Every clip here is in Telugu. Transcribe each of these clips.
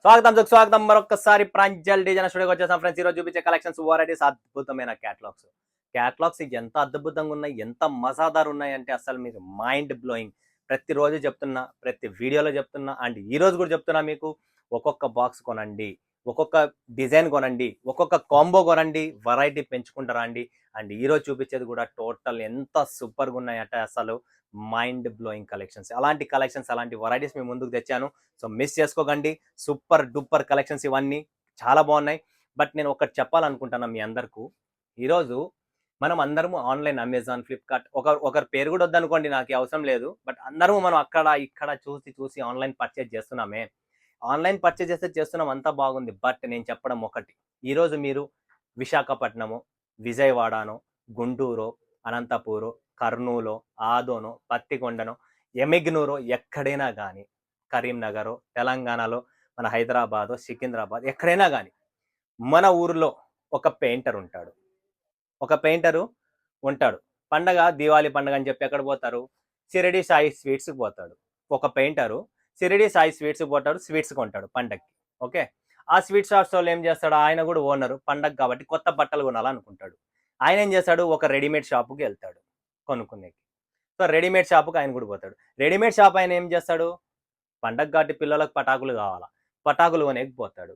స్వాగతం మరొకసారి ప్రాంజల్ డిజైన్ స్టూడియోకి వచ్చేసాం ఫ్రెండ్స్. ఈరోజు చూపించే కలెక్షన్స్ వెరైటీస్ అద్భుతమైన క్యాటలాగ్స్ ఎంత అద్భుతంగా ఉన్నాయి, ఎంత మజాదార్ ఉన్నాయి అంటే అసలు మీరు మైండ్ బ్లోయింగ్. ప్రతిరోజు చెప్తున్నా, ప్రతి వీడియోలో చెప్తున్నా, అండ్ ఈ రోజు కూడా చెప్తున్నా, మీకు ఒక్కొక్క బాక్స్ కొనండి, ఒక్కొక్క డిజైన్ కొనండి, ఒక్కొక్క కాంబో కొనండి, వెరైటీ పెంచుకుంటారా అండి. అండ్ ఈరోజు చూపించేది కూడా టోటల్ ఎంత సూపర్గా ఉన్నాయంటే అసలు మైండ్ బ్లోయింగ్ కలెక్షన్స్. అలాంటి వెరైటీస్ మీ ముందుకు తెచ్చాను. సో మిస్ చేసుకోకండి. సూపర్ డూపర్ కలెక్షన్స్ ఇవన్నీ చాలా బాగున్నాయి. బట్ నేను ఒకటి చెప్పాలనుకుంటున్నా మీ అందరికీ. ఈరోజు మనం అందరము ఆన్లైన్ అమెజాన్, ఫ్లిప్కార్ట్, ఒకరి పేరు కూడా వద్దనుకోండి, నాకు అవసరం లేదు. బట్ అందరము మనం అక్కడ ఇక్కడ చూసి ఆన్లైన్ పర్చేజ్ చేస్తున్నామే. ఆన్లైన్ పర్చేజ్ చేస్తున్నాం, అంతా బాగుంది. బట్ నేను చెప్పడం ఒకటి, ఈరోజు మీరు విశాఖపట్నము, విజయవాడనో, గుంటూరు, అనంతపూరు, కర్నూలు, ఆదోనో, పత్తికొండనో, ఎమిగ్నూరు, ఎక్కడైనా కానీ, కరీంనగర్, తెలంగాణలో, మన హైదరాబాద్, సికింద్రాబాద్, ఎక్కడైనా కానీ మన ఊరిలో ఒక పెయింటర్ ఉంటాడు. పండగ, దీవాళి పండగ అని చెప్పి ఎక్కడ పోతారు? షిరిడి సాయి స్వీట్స్కి పోతాడు. ఒక పెయింటరు షిరిడి సాయి స్వీట్స్కి పోతాడు, స్వీట్స్ కొంటాడు పండగకి. ఓకే, ఆ స్వీట్ షాప్స్ వాళ్ళు ఏం చేస్తాడు? ఆయన కూడా ఓనరు, పండగ కాబట్టి కొత్త బట్టలు కొనాలనుకుంటాడు. ఆయన ఏం చేస్తాడు? ఒక రెడీమేడ్ షాపుకి వెళ్తాడు కొనుక్కునేకి. సో రెడీమేడ్ షాపుకి ఆయన కూడా పోతాడు. రెడీమేడ్ షాప్ ఆయన ఏం చేస్తాడు? పండగ కాబట్టి పిల్లలకు పటాకులు కావాలా, పటాకులు కొనేకపోతాడు.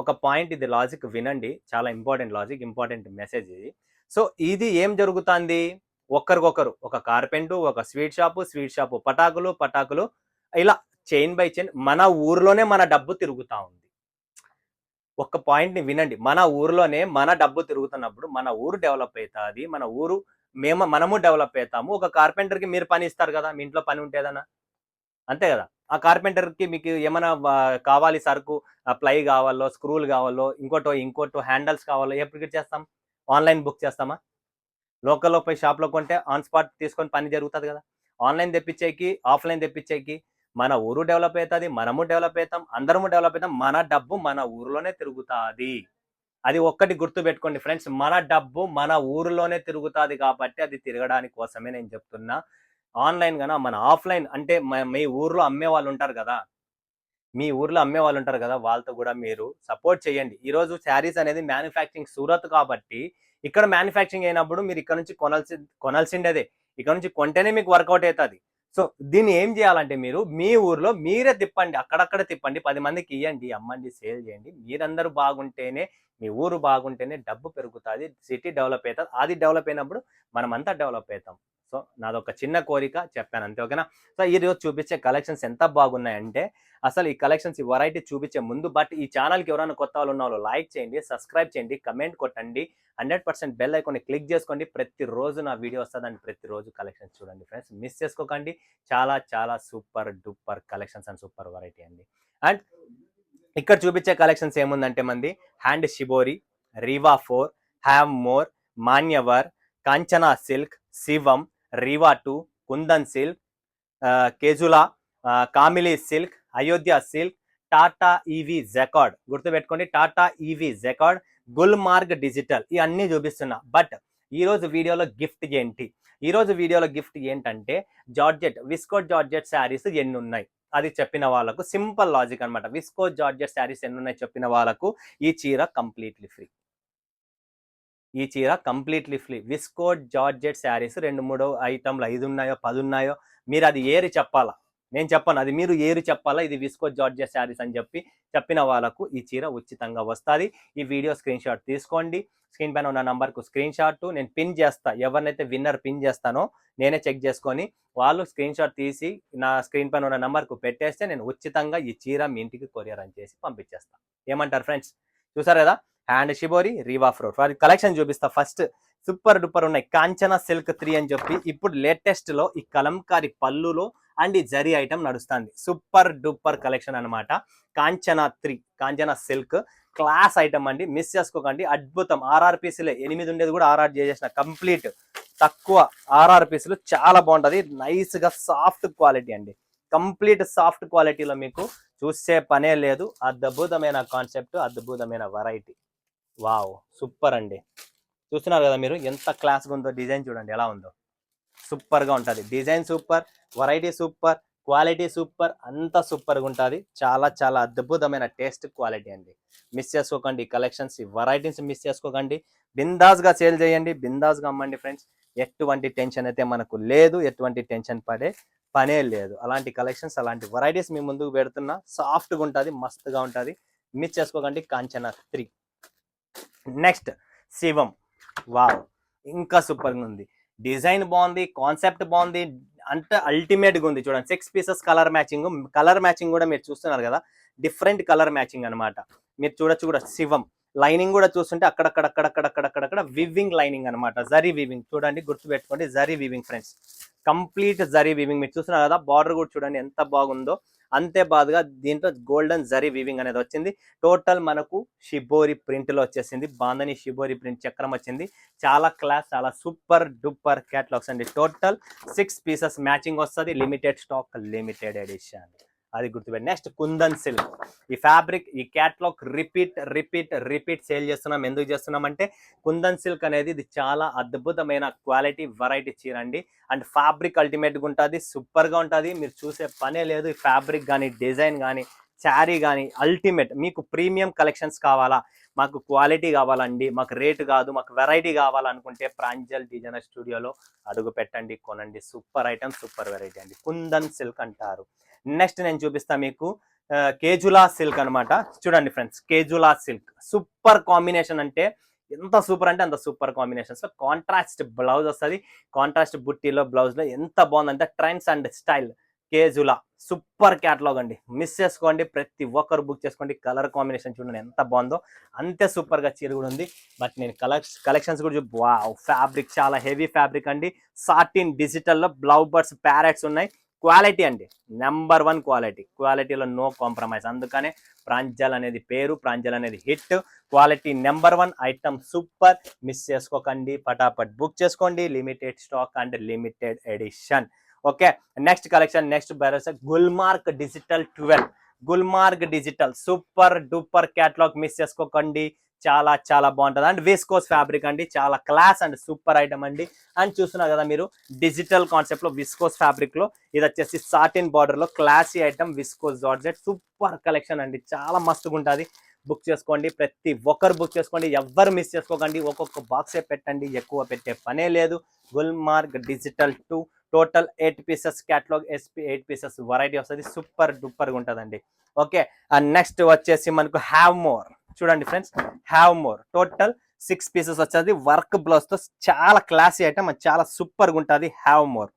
ఒక పాయింట్, ఇది లాజిక్ వినండి, చాలా ఇంపార్టెంట్ లాజిక్, ఇంపార్టెంట్ మెసేజ్ ఇది. సో ఇది ఏం జరుగుతుంది? ఒక్కరికొకరు, ఒక కార్పెంటు, ఒక స్వీట్ షాపు, పటాకులు, ఇలా చైన్ బై చైన్ మన ఊర్లోనే మన డబ్బు తిరుగుతూ ఉంది. ఒక్క పాయింట్ని వినండి, మన ఊర్లోనే మన డబ్బు తిరుగుతున్నప్పుడు మన ఊరు డెవలప్ అవుతుంది, మనము డెవలప్ అవుతాము. ఒక కార్పెంటర్కి మీరు పని ఇస్తారు కదా, మీ ఇంట్లో పని ఉంటేదన్నా, అంతే కదా. ఆ కార్పెంటర్కి మీకు ఏమైనా కావాలి, సరుకు, ప్లై కావాలో, స్క్రూలు కావాలో, ఇంకోటో హ్యాండల్స్ కావాలో, ఎప్పుడు చేస్తాం? ఆన్లైన్ బుక్ చేస్తామా? లోకల్లో పోయి షాప్లో కొంటే ఆన్ స్పాట్ తీసుకొని పని జరుగుతుంది కదా. ఆన్లైన్ తెప్పించేకి, ఆఫ్లైన్ తెప్పించేకి మన ఊరు డెవలప్ అవుతుంది, మనము డెవలప్ అవుతాం, అందరము డెవలప్ అవుతాం. మన డబ్బు మన ఊరిలోనే తిరుగుతుంది. అది ఒక్కటి గుర్తు పెట్టుకోండి ఫ్రెండ్స్, మన డబ్బు మన ఊరిలోనే తిరుగుతుంది. కాబట్టి అది తిరగడానికి కోసమే నేను చెప్తున్నా. ఆన్లైన్ కన్నా మన ఆఫ్లైన్ అంటే మీ ఊర్లో అమ్మే వాళ్ళు ఉంటారు కదా, వాళ్ళతో కూడా మీరు సపోర్ట్ చేయండి. ఈరోజు శారీస్ అనేది మ్యానుఫ్యాక్చరింగ్ సూరత్ కాబట్టి ఇక్కడ మ్యానుఫ్యాక్చరింగ్ అయినప్పుడు మీరు ఇక్కడ నుంచి కొనాల్సిండేదే. ఇక్కడ నుంచి కొంటేనే మీకు వర్కౌట్ అవుతుంది. సో దీన్ని ఏం చేయాలంటే, మీరు మీ ఊర్లో మీరే తిప్పండి, అక్కడక్కడ తిప్పండి, 10 మందికి ఇవ్వండి, అమ్మండి, సేల్ చేయండి. మీరందరూ బాగుంటేనే, మీ ఊరు బాగుంటేనే డబ్బు పెరుగుతుంది, సిటీ డెవలప్ అవుతుంది. అది డెవలప్ అయినప్పుడు మనమంతా డెవలప్ అవుతాం. సో నాదొక చిన్న కోరిక చెప్పాను అంతే, ఓకేనా. సో ఈరోజు చూపించే కలెక్షన్స్ ఎంత బాగున్నాయంటే, అసలు ఈ కలెక్షన్స్, ఈ వెరైటీ చూపించే ముందు, బట్ ఈ ఛానల్కి ఎవరైనా కొత్త వాళ్ళు ఉన్న వాళ్ళు లైక్ చేయండి, సబ్స్క్రైబ్ చేయండి, కమెంట్ కొట్టండి, 100% బెల్ ఐకాన్ని క్లిక్ చేసుకోండి. ప్రతిరోజు నా వీడియో వస్తుందండి, ప్రతిరోజు కలెక్షన్స్ చూడండి ఫ్రెండ్స్, మిస్ చేసుకోకండి. చాలా చాలా super duper collections and super variety అండి. అండ్ ఇక్కడ చూపించే కలెక్షన్స్ ఏముందంటే, మంది hand shibori, Reeva 4, have more, Manyavar, Kanchana silk, Shivam, Reeva 2, Kundan silk, కేజులా, కామిలీ silk, Ayodhya silk, Tata EV jacquard, గుర్తుపెట్టుకోండి, Tata EV jacquard, Gulmarg digital, ఇవన్నీ చూపిస్తున్నా. బట్ ఈరోజు వీడియోలో గిఫ్ట్ ఏంటంటే, విస్కో జార్జెట్ శారీస్ ఎన్ని ఉన్నాయి అది చెప్పిన వాళ్ళకు, సింపుల్ లాజిక్ అనమాట. విస్కో జార్జెట్ శారీస్ ఎన్ని ఉన్నాయి చెప్పిన వాళ్ళకు ఈ చీర completely free. Visco georgette saris 2-3 ఐటమ్లు, 5 ఉన్నాయో 10 ఉన్నాయో, మీరు అది ఏరి చెప్పాలా, నేను చెప్పను, అది మీరు ఏరి చెప్పాలా. ఇది విస్కో జార్జెట్ శారీస్ అని చెప్పిన వాళ్ళకు ఈ చీర ఉచితంగా వస్తుంది. ఈ వీడియో స్క్రీన్ షాట్ తీసుకోండి, స్క్రీన్ పైన ఉన్న నంబర్కు స్క్రీన్ షాట్ నేను పిన్ చేస్తా. ఎవరినైతే విన్నర్ పిన్ చేస్తానో నేనే చెక్ చేసుకొని, వాళ్ళు స్క్రీన్ షాట్ తీసి నా స్క్రీన్ పైన ఉన్న నంబర్కు పెట్టేస్తే నేను ఉచితంగా ఈ చీర మీ ఇంటికి కొరియర్ అని చేసి పంపించేస్తాను. ఏమంటారు ఫ్రెండ్స్? చూసారు కదా, హ్యాండ్ షిబోరి, రీవా 4 కలెక్షన్ చూపిస్తా. ఫస్ట్ సూపర్ డూపర్ ఉన్నాయి, కాంచనా సిల్క్ 3 అని చెప్పి ఇప్పుడు లేటెస్ట్ లో ఈ కలంకారీ పళ్ళులో అండ్ ఈ జరీ ఐటమ్ నడుస్తుంది. సూపర్ డూపర్ కలెక్షన్ అనమాట. కాంచనా సిల్క్ క్లాస్ ఐటమ్ అండి, మిస్ చేసుకోకండి. అద్భుతం. RR పీసులే, 8 ఉండేది కూడా RR చేసేసిన, కంప్లీట్ తక్కువ RR పీసులు, చాలా బాగుంటది. నైస్ గా సాఫ్ట్ క్వాలిటీ అండి, కంప్లీట్ సాఫ్ట్ క్వాలిటీలో మీకు చూసే పనే లేదు. అద్భుతమైన కాన్సెప్ట్, అద్భుతమైన వెరైటీ. వావ్, సూపర్ అండి. చూస్తున్నారు కదా మీరు, ఎంత క్లాస్గా ఉందో. డిజైన్ చూడండి ఎలా ఉందో, సూపర్ గా ఉంటది. Design super, variety super, quality super, అంత సూపర్గా ఉంటుంది. చాలా చాలా అద్భుతమైన టేస్ట్ క్వాలిటీ అండి. మిస్ చేసుకోకండి. ఈ కలెక్షన్స్, ఈ వెరైటీస్ మిస్ చేసుకోకండి. బిందాస్గా సేల్ చేయండి, బిందాస్గా అమ్మండి ఫ్రెండ్స్. ఎటువంటి టెన్షన్ అయితే మనకు లేదు, ఎటువంటి టెన్షన్ పడే పనే లేదు. అలాంటి కలెక్షన్స్, అలాంటి వెరైటీస్ మీ ముందుకు పెడుతున్నా. సాఫ్ట్గా ఉంటుంది, మస్తుగా ఉంటుంది. మిస్ చేసుకోకండి. కాంచనా 3. నెక్స్ట్ శివం. వావ్, ఇంకా సూపర్గా ఉంది. డిజైన్ బాగుంది, కాన్సెప్ట్ బాగుంది, అంటే అల్టిమేట్గా ఉంది. చూడండి 6 pieces colour matching. Colour matching కూడా మీరు చూస్తున్నారు కదా, డిఫరెంట్ కలర్ మ్యాచింగ్ అనమాట. మీరు చూడొచ్చు కూడా శివం. లైనింగ్ కూడా చూస్తుంటే అక్కడక్కడ వివింగ్ లైనింగ్ అనమాట, జరీ వివింగ్. చూడండి, గుర్తుపెట్టుకోండి, zari weaving friends. Complete zari weaving. మీరు చూస్తున్నారు కదా, బార్డర్ కూడా చూడండి ఎంత బాగుందో. అంతే బాధగా దీంట్లో గోల్డెన్ జరీ వివింగ్ అనేది వచ్చింది. టోటల్ మనకు షిబోరి ప్రింట్ లో వచ్చేసింది. బాందని షిబోరి ప్రింట్ చక్రం వచ్చింది. చాలా క్లాస్, చాలా సూపర్ డూపర్ క్యాటలాగ్స్ అండి. టోటల్ 6 పీసెస్ మ్యాచింగ్ వస్తుంది. Limited stock, limited edition. అది గుర్తుపెట్టి. Next Kundan silk. ఈ ఫ్యాబ్రిక్, ఈ క్యాటలాగ్ రిపీట్ సేల్ చేస్తున్నాం. ఎందుకు చేస్తున్నాం అంటే, కుందన్ సిల్క్ అనేది ఇది చాలా అద్భుతమైన క్వాలిటీ వెరైటీ చీర అండి. అండ్ ఫ్యాబ్రిక్ అల్టిమేట్గా ఉంటుంది, సూపర్గా ఉంటుంది. మీరు చూసే పనే లేదు. ఈ ఫ్యాబ్రిక్ కానీ, డిజైన్ కానీ, శారీ కానీ అల్టిమేట్. మీకు ప్రీమియం కలెక్షన్స్ కావాలా, మాకు క్వాలిటీ కావాలండి, మాకు రేటు కాదు, మాకు వెరైటీ కావాలనుకుంటే ప్రాంజల్ డిజైనర్ స్టూడియోలో అడుగు పెట్టండి, కొనండి. సూపర్ ఐటమ్, సూపర్ వెరైటీ అండి. కుందన్ సిల్క్ అంటారు. నెక్స్ట్ నేను చూపిస్తా మీకు కేజులా సిల్క్ అనమాట. చూడండి ఫ్రెండ్స్, కేజులా సిల్క్ సూపర్ కాంబినేషన్. అంటే ఎంత సూపర్ అంటే అంత సూపర్ కాంబినేషన్స్. కాంట్రాస్ట్ బ్లౌజ్ వస్తుంది. కాంట్రాస్ట్ బుట్టీలో బ్లౌజ్లో ఎంత బాగుందంటే, ట్రెండ్స్ అండ్ స్టైల్. కేజులా సూపర్ క్యాటలాగ్ అండి. మిస్ చేసుకోండి, ప్రతి ఒక్కరు బుక్ చేసుకోండి. కలర్ కాంబినేషన్ చూడండి ఎంత బాగుందో. అంతే సూపర్గా చీర కూడా ఉంది. బట్ నేను కలెక్షన్స్ కూడా వావ్, ఫ్యాబ్రిక్ చాలా హెవీ ఫ్యాబ్రిక్ అండి. సాటిన్ డిజిటల్లో బ్లౌజ్ బర్డ్స్ ప్యారెట్స్ ఉన్నాయి. క్వాలిటీ అండి, నెంబర్ 1 క్వాలిటీ. క్వాలిటీలో నో కాంప్రమైజ్. అందుకనే ప్రాంజల్ అనేది పేరు, ప్రాంజల్ అనేది hit. Quality number 1 item, super. Miss చేసుకోకండి, పటాపట్ బుక్ చేసుకోండి. Limited stock and limited edition. Okay, next collection, next బైరస్ Gulmarg digital 12. Gulmarg digital super duper catalogue. Miss చేసుకోకండి, చాలా చాలా బాగుంటుంది. అండ్ విస్కోస్ ఫ్యాబ్రిక్ అండి, చాలా క్లాస్ అండ్ సూపర్ ఐటమ్ అండి. అండ్ చూస్తున్నారు కదా మీరు, డిజిటల్ కాన్సెప్ట్ లో విస్కోస్ ఫ్యాబ్రిక్ లో ఇది వచ్చేసి సాటిన్ బార్డర్ లో classy item, viscose georgette. Super collection అండి, చాలా మస్తుగా ఉంటుంది. బుక్ చేసుకోండి, ప్రతి ఒక్కరు బుక్ చేసుకోండి, ఎవ్వరు మిస్ చేసుకోకండి. ఒక్కొక్క బాక్సే పెట్టండి, ఎక్కువ పెట్టే పనే లేదు. Gulmarg digital 2 total 8 pieces catalogue, 8 pieces variety వస్తుంది. సూపర్ డూపర్గా ఉంటుందండి. ఓకే, అండ్ నెక్స్ట్ వచ్చేసి మనకు హ్యావ్ మోర్. చూడండి friends, have more total 6 pieces వచ్చేది. వర్క్ బ్లౌజ్ తో చాలా క్లాసీ ఐటమ్, చాలా సూపర్గా ఉంటుంది. హ్యావ్ మోర్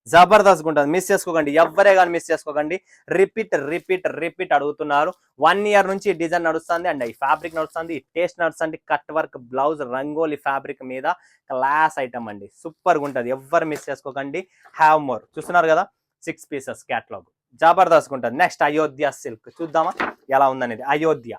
జబర్దస్త్గా ఉంటుంది. మిస్ చేసుకోకండి, ఎవ్వరే కానీ మిస్ చేసుకోకండి. రిపీట్ అడుగుతున్నారు. 1 ఇయర్ నుంచి ఈ డిజైన్ నడుస్తుంది అండ్ ఈ ఫ్యాబ్రిక్ నడుస్తుంది, ఈ టేస్ట్ నడుస్తుంది. Cut work blouse, rangoli fabric మీద క్లాస్ ఐటమ్ అండి, సూపర్గా ఉంటుంది. ఎవ్వరు మిస్ చేసుకోకండి. హ్యావ్ మోర్ చూస్తున్నారు కదా, 6 పీసెస్ క్యాటలాగ్, జబర్దస్త్గా ఉంటుంది. నెక్స్ట్ అయోధ్య సిల్క్ చూద్దామా ఎలా ఉందనేది. అయోధ్య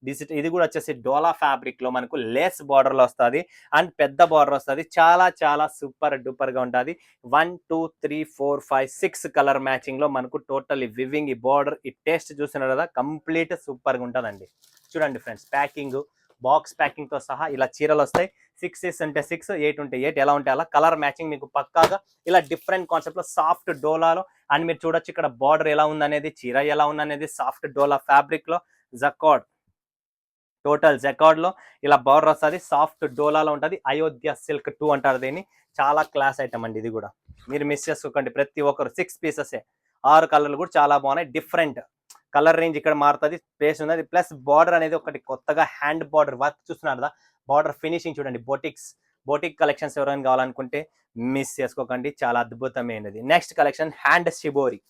డిజిటల్, ఇది కూడా వచ్చేసి డోలా ఫ్యాబ్రిక్ లో మనకు లేస్ బార్డర్ లో వస్తుంది అండ్ పెద్ద బార్డర్ వస్తుంది. చాలా చాలా సూపర్ డూపర్ గా ఉంటుంది. 1 2 3 4 5 6 కలర్ మ్యాచింగ్ లో మనకు టోటల్ ఈ వివింగ్, ఈ బార్డర్, ఈ టేస్ట్ చూస్తున్నారు కదా, కంప్లీట్ సూపర్ గా ఉంటుందండి. చూడండి ఫ్రెండ్స్, ప్యాకింగ్, బాక్స్ ప్యాకింగ్ తో సహా ఇలా చీరలు వస్తాయి. 6 ఉంటే 6, 8 ఉంటే 8, ఎలా ఉంటే అలా. కలర్ మ్యాచింగ్ మీకు పక్కాగా ఇలా డిఫరెంట్ కాన్సెప్ట్ లో సాఫ్ట్ డోలాలో. అండ్ మీరు చూడొచ్చు ఇక్కడ బార్డర్ ఎలా ఉందనేది, చీర ఎలా ఉందనేది. సాఫ్ట్ డోలా ఫ్యాబ్రిక్ లో జకార్డ్, టోటల్ జకార్డ్ లో ఇలా బార్డర్ వస్తుంది. సాఫ్ట్ డోలాలో ఉంటుంది. అయోధ్య సిల్క్ 2 అంటారు దీన్ని. చాలా క్లాస్ ఐటమ్ అండి ఇది కూడా, మీరు మిస్ చేసుకోకండి. ప్రతి ఒక్కరు 6 పీసెస్, 6 కలర్లు కూడా చాలా బాగున్నాయి. డిఫరెంట్ కలర్ రేంజ్ ఇక్కడ మారుతుంది, ప్లేస్ ఉన్నది. ప్లస్ బార్డర్ అనేది ఒకటి కొత్తగా హ్యాండ్ బార్డర్ వర్క్ చూస్తున్నారు కదా, బార్డర్ ఫినిషింగ్ చూడండి. బోటిక్ కలెక్షన్స్ ఎవరైనా కావాలనుకుంటే మిస్ చేసుకోకండి, చాలా అద్భుతమైనది. Next collection hand shibori.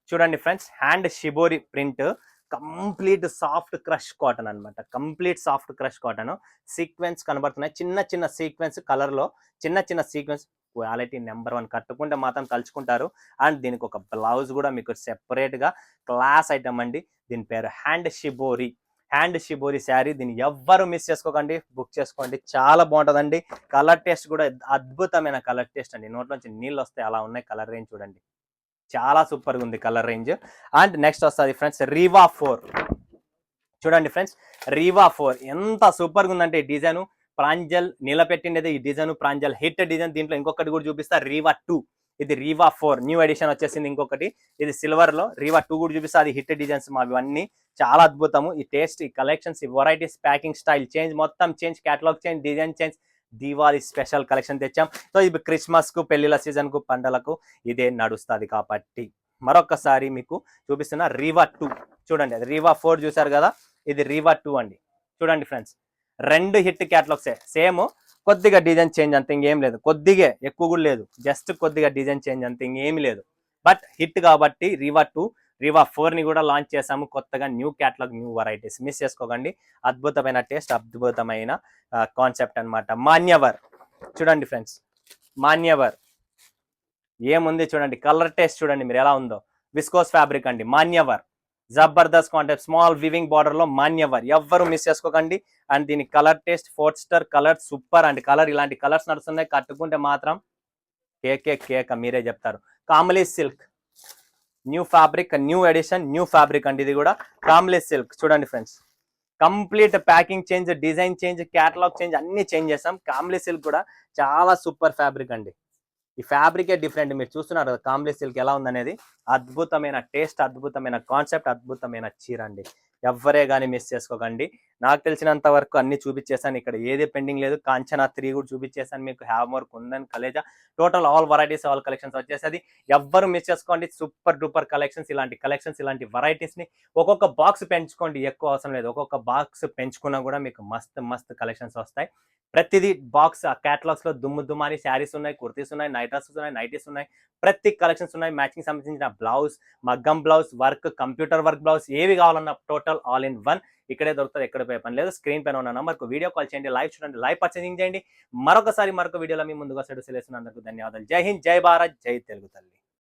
చూడండి friends, hand shibori print, complete soft crush cotton అనమాట. Complete soft crush cotton. Sequence కనబడుతున్నాయి, చిన్న చిన్న సీక్వెన్స్ కలర్ లో, చిన్న సీక్వెన్స్. క్వాలిటీ నెంబర్ 1, కట్టుకుంటే మాత్రం తలుచుకుంటారు. అండ్ దీనికి ఒక బ్లౌజ్ కూడా మీకు సెపరేట్ గా క్లాస్ ఐటమ్ అండి. దీని పేరు hand shibori. Hand shibori sari, దీన్ని ఎవ్వరు మిస్ చేసుకోకండి, బుక్ చేసుకోండి. చాలా బాగుంటుందండి. కలర్ టేస్ట్ కూడా అద్భుతమైన కలర్ టేస్ట్ అండి. నోట్లోంచి నీళ్ళు వస్తాయి, అలా ఉన్నాయి కలర్ రేంజ్ చూడండి. చాలా సూపర్గా ఉంది కలర్ రేంజ్. అండ్ నెక్స్ట్ వస్తుంది ఫ్రెండ్స్ రీవా 4. చూడండి ఫ్రెండ్స్, రీవా 4 ఎంత సూపర్గా ఉందంటే, ఈ డిజైన్ ప్రాంజల్ నిలబెట్టిండేది. ఈ డిజైన్ ప్రాంజల్ హిట్ డిజైన్. దీంట్లో ఇంకొకటి కూడా చూపిస్తా, రీవా 2. ఇది రీవా 4 న్యూ ఎడిషన్ వచ్చేసింది. ఇంకొకటి ఇది సిల్వర్ లో రీవా 2 కూడా చూపిస్తే అది హిట్ డిజైన్స్ మావి అన్ని చాలా అద్భుతము. ఈ టేస్ట్, ఈ కలెక్షన్స్, ఈ వెరైటీస్, ప్యాకింగ్ స్టైల్ చేంజ్, మొత్తం change, catalogue change, design change, Diwali special collection తెచ్చాం. సో ఇది క్రిస్మస్ కు, పెళ్లిళ్ళ సీజన్ కు, పండలకు ఇదే నడుస్తుంది కాబట్టి మరొకసారి మీకు చూపిస్తున్న రీవా 2 చూడండి. అది రీవా 4 చూసారు కదా, ఇది రీవా 2 అండి. చూడండి ఫ్రెండ్స్, 2 హిట్ క్యాటలాగ్సే, సేమ్ కొద్దిగా డిజైన్ చేంజ్ అంత ఇంకేం లేదు, కొద్దిగా ఎక్కువ కూడా లేదు, జస్ట్ కొద్దిగా డిజైన్ చేంజ్ అంత ఇంకేమి లేదు. బట్ హిట్ కాబట్టి రీవా 2, రీవా 4 ని కూడా లాంచ్ చేసాము కొత్తగా, new catalogue, new varieties. Miss చేసుకోకండి. అద్భుతమైన టేస్ట్, అద్భుతమైన కాన్సెప్ట్ అన్నమాట. మాన్యవర్ చూడండి ఫ్రెండ్స్, మాన్యవర్ ఏముంది చూడండి, కలర్ టేస్ట్ చూడండి మీరు ఎలా ఉందో. విస్కోస్ ఫ్యాబ్రిక్ అండి, మాన్యవర్ జబర్దస్త్ కాన్సెప్ట్, స్మాల్ వివింగ్ బార్డర్ లో మాన్యవర్, ఎవ్వరు మిస్ చేసుకోకండి. అండ్ దీని colour taste 4 star colour, super అండి. కలర్ ఇలాంటి కలర్స్ నడుస్తున్నాయి, కట్టుకుంటే మాత్రం కేక మీరే చెప్తారు. కామలీ silk new fabric, new edition, new fabric అండి. ఇది కూడా కామలీ సిల్క్ చూడండి friends, complete packing change, design change, catalogue change, అన్ని చేంజ్ చేసాం. కామలీ సిల్క్ కూడా చాలా సూపర్ ఫ్యాబ్రిక్ అండి. ఈ ఫ్యాబ్రికే డిఫరెంట్, మీరు చూస్తున్నారు కదా కాంబ్లీ సిల్క్ ఎలా ఉందనేది. అద్భుతమైన టేస్ట్, అద్భుతమైన కాన్సెప్ట్, అద్భుతమైన చీర అండి. ఎవ్వరే కానీ మిస్ చేసుకోకండి. నాకు తెలిసినంత వరకు అన్ని చూపించేసాను, ఇక్కడ ఏది పెండింగ్ లేదు. కాంచనా 3 కూడా చూపించేసాను మీకు, హ్యావ్ వర్క్ ఉందని, కలేజా, total all varieties, all collections వచ్చేసది. ఎవ్వరు మిస్ చేసుకోండి. సూపర్ డూపర్ కలెక్షన్స్, ఇలాంటి కలెక్షన్స్, ఇలాంటి వెరైటీస్ ని ఒక్కొక్క బాక్స్ పెంచుకోండి, ఎక్కువ అవసరం లేదు. ఒక్కొక్క బాక్స్ పెంచుకున్నా కూడా మీకు మస్తు కలెక్షన్స్ వస్తాయి. ప్రతిదీ బాక్స్, ఆ క్యాటలాగ్స్ లో దుమ్ముని శారీస్ ఉన్నాయి, కుర్తీస్ ఉన్నాయి, నైట్ డ్రెస్సెస్ ఉన్నాయి, నైటీస్ ఉన్నాయి, ప్రతి కలెక్షన్స్ ఉన్నాయి. మ్యాచింగ్ సంబంధించిన బ్లౌజ్, మగ్గం blouse, work, computer work blouse, ఏవి కావాలన్నా టోటల్ ఆల్ ఇన్ వన్ ఇక్కడే దొరుకుతుంది. ఎక్కడ పోయే పని లేదు. స్క్రీన్ పైన ఉన్న నంబర్కు వీడియో కాల్ చేయండి, లైవ్ చూడండి, లైవ్ పర్చేసింగ్ చేయండి. మరొక వీడియోలో మీ ముందుగా సెలవుస్తున్నందుకు ధన్యవాదాలు. జై హింద్, జై భారత్, జై తెలుగు తల్లి.